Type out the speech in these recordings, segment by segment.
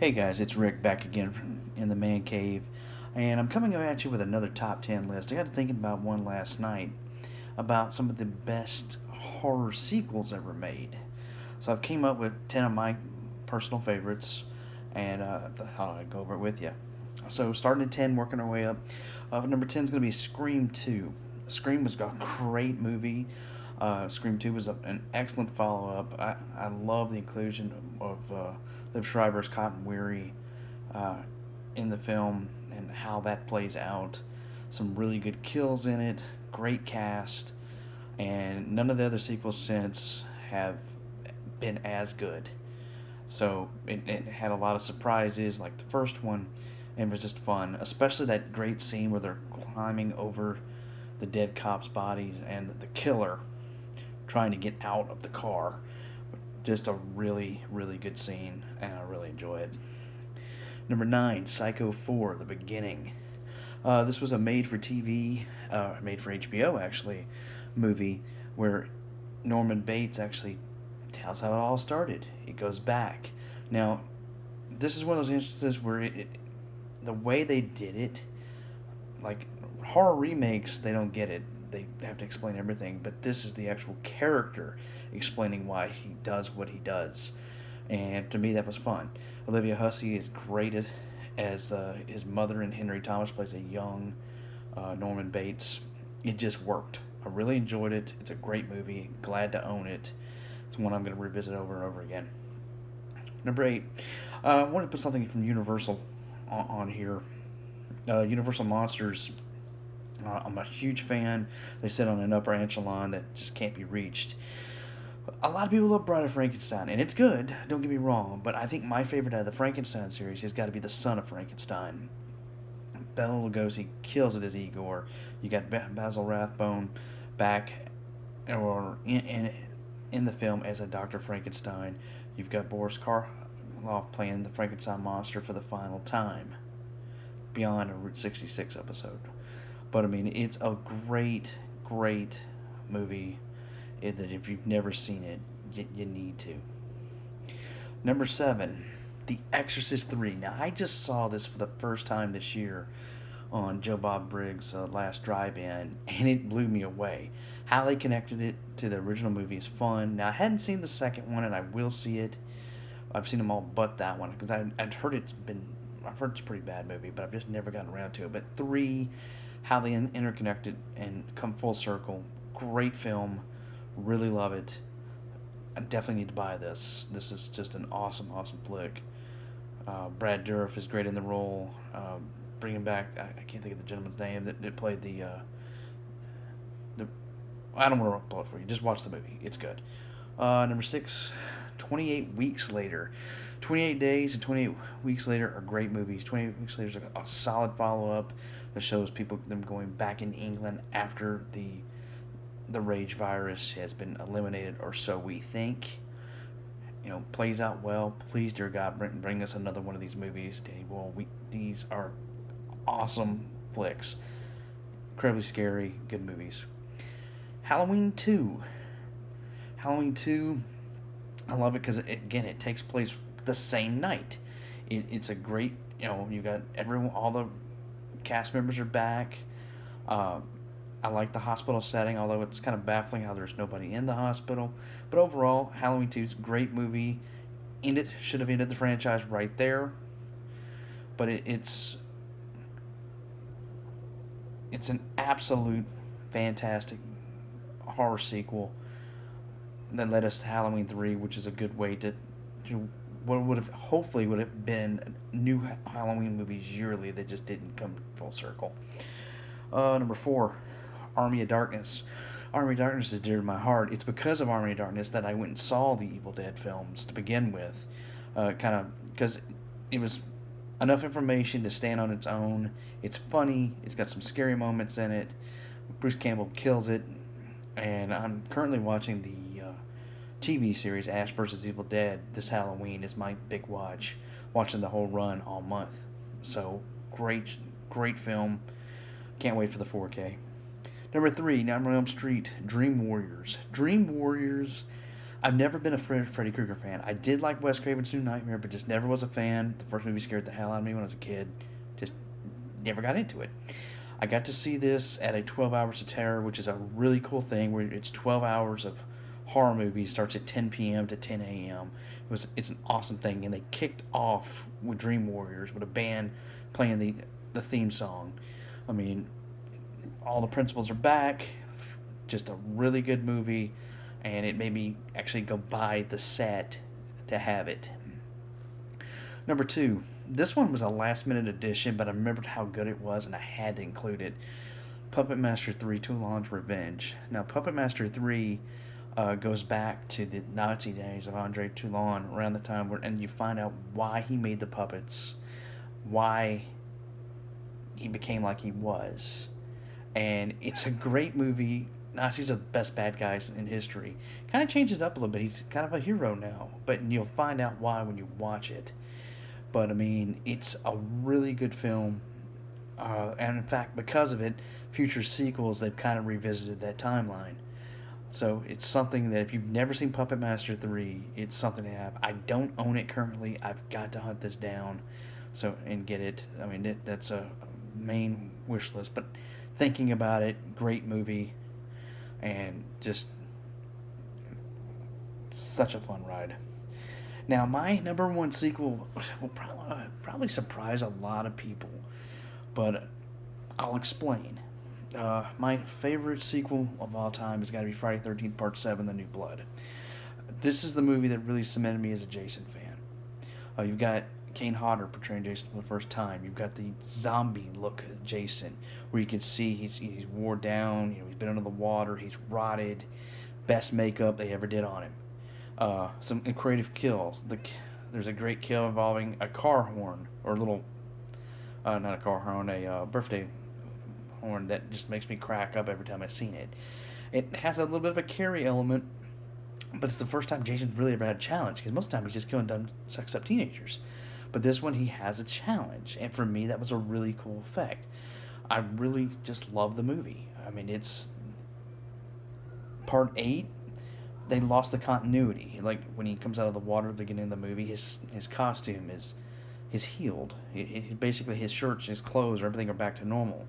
Hey guys, it's Rick back again in the man cave, and I'm coming at you with another top 10 list. I got to thinking about one last night about some of the best horror sequels ever made. So I've came up with 10 of my personal favorites, and I thought I'd go over it with you. So starting at 10, working our way up. Number 10 is going to be Scream 2. Scream was a great movie. Scream 2 was an excellent follow up. I love the inclusion of Liv Schreiber's Cotton Weary uh, in the film and how that plays out. Some really good kills in it, great cast, and none of the other sequels since have been as good. So it had a lot of surprises, like the first one, and it was just fun. Especially that great scene where they're climbing over the dead cops' bodies and the killer trying to get out of the car. Just a really, really good scene, and I really enjoy it. Number 9, Psycho 4, The Beginning. This was a made for TV, made for HBO actually, movie where Norman Bates actually tells how it all started. It goes back. Now, this is one of those instances where the way they did it, like horror remakes, they don't get it. They have to explain everything, but this is the actual character explaining why he does what he does, and to me that was fun. Olivia Hussey is great as his mother, and Henry Thomas plays a young Norman Bates. It just worked. I really enjoyed it. It's a great movie. Glad to own it. It's one I'm going to revisit over and over again. Number 8, I want to put something from Universal on here. Universal Monsters. I'm a huge fan. They sit on an upper echelon that just can't be reached. A lot of people love Bride of Frankenstein, and it's good, don't get me wrong, but I think my favorite out of the Frankenstein series has got to be the Son of Frankenstein. Bela Lugosi kills it as Igor. You got Basil Rathbone back or in the film as a Dr. Frankenstein. You've got Boris Karloff playing the Frankenstein monster for the final time beyond a Route 66 episode. But I mean, it's a great, great movie that if you've never seen it, you need to. Number 7, The Exorcist 3. Now, I just saw this for the first time this year on Joe Bob Briggs' last drive-in, and it blew me away. How they connected it to the original movie is fun. Now, I hadn't seen the second one, and I will see it. I've seen them all but that one, because I'd heard I've heard it's a pretty bad movie, but I've just never gotten around to it. But 3, how they interconnected and come full circle. Great film. Really love it. I definitely need to buy this. This is just an awesome, awesome flick. Brad Dourif is great in the role. Bringing back, I can't think of the gentleman's name that played the. I don't want to blow it for you. Just watch the movie. It's good. Number 6, 28 Weeks Later. 28 Days and 28 Weeks Later are great movies. 28 Weeks Later is a solid follow up that shows them going back in England after the rage virus has been eliminated, or so we think. Plays out well. Please, dear God, bring us another one of these movies, Danny Boyle. These are awesome flicks. Incredibly scary, good movies. Halloween 2. Halloween 2, I love it because, again, it takes place the same night. It's a great, you got everyone, all the cast members are back. I like the hospital setting, although it's kind of baffling how there's nobody in the hospital. But overall, Halloween 2 is a great movie. Should have ended the franchise right there. But it's an absolute fantastic horror sequel that led us to Halloween 3, which is a good way to what would have been new Halloween movies yearly that just didn't come full circle. Number 4, Army of Darkness. Army of Darkness is dear to my heart. It's because of Army of Darkness that I went and saw the Evil Dead films to begin with. Kind of because it was enough information to stand on its own. It's funny. It's got some scary moments in it. Bruce Campbell kills it. And I'm currently watching the TV series Ash vs. Evil Dead this Halloween. Is my big watch. Watching the whole run all month. So great, great film. Can't wait for the 4K. Number 3, Nightmare on Elm Street, Dream Warriors. Dream Warriors, I've never been a Freddy Krueger fan. I did like Wes Craven's New Nightmare, but just never was a fan. The first movie scared the hell out of me when I was a kid. Just never got into it. I got to see this at a 12 Hours of Terror, which is a really cool thing where it's 12 hours of horror movie. Starts at 10 p.m. to 10 a.m. It's an awesome thing, and they kicked off with Dream Warriors with a band playing the theme song. I mean, all the principals are back. Just a really good movie, and it made me actually go buy the set to have it. Number two, this one was a last minute addition, but I remembered how good it was, and I had to include it. Puppet Master 3: Toulon's Revenge. Now, Puppet Master 3 goes back to the Nazi days of Andre Toulon, around the time where, and you find out why he made the puppets, why he became like he was. And it's a great movie. Nazis are the best bad guys in history. Kind of changed it up a little bit. He's kind of a hero now, but you'll find out why when you watch it. But I mean, it's a really good film, and in fact, because of it, future sequels they've kind of revisited that timeline. So it's something that if you've never seen Puppet Master 3, it's something to have. I don't own it currently. I've got to hunt this down, so and get it. I mean, that's a main wish list. But thinking about it, great movie, and just such a fun ride. Now, my number one sequel will probably surprise a lot of people, but I'll explain. My favorite sequel of all time has got to be Friday the 13th Part 7, The New Blood. This is the movie that really cemented me as a Jason fan. You've got Kane Hodder portraying Jason for the first time. You've got the zombie look Jason, where you can see he's wore down, he's been under the water, he's rotted. Best makeup they ever did on him. Some creative kills. There's a great kill involving a car horn, or a little, not a car horn, a birthday horn that just makes me crack up every time I've seen it. It has a little bit of a Carrie element, but it's the first time Jason's really ever had a challenge, because most of the time he's just killing dumb, sexed up teenagers. But this one, he has a challenge, and for me, that was a really cool effect. I really just love the movie. I mean, it's Part 8, they lost the continuity. Like, when he comes out of the water at the beginning of the movie, his costume is healed. Basically, his shirts, his clothes, everything are back to normal.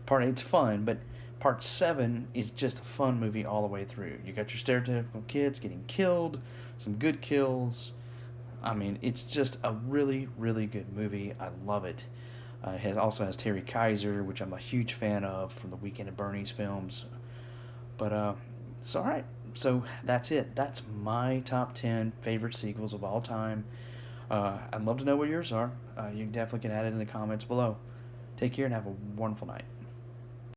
Part 8's fun, but Part 7 is just a fun movie all the way through. You got your stereotypical kids getting killed, some good kills. I mean, it's just a really, really good movie. I love it. It also has Terry Kaiser, which I'm a huge fan of from the Weekend at Bernie's films. But, it's alright. So, that's it. That's my top 10 favorite sequels of all time. I'd love to know what yours are. You definitely can add it in the comments below. Take care and have a wonderful night.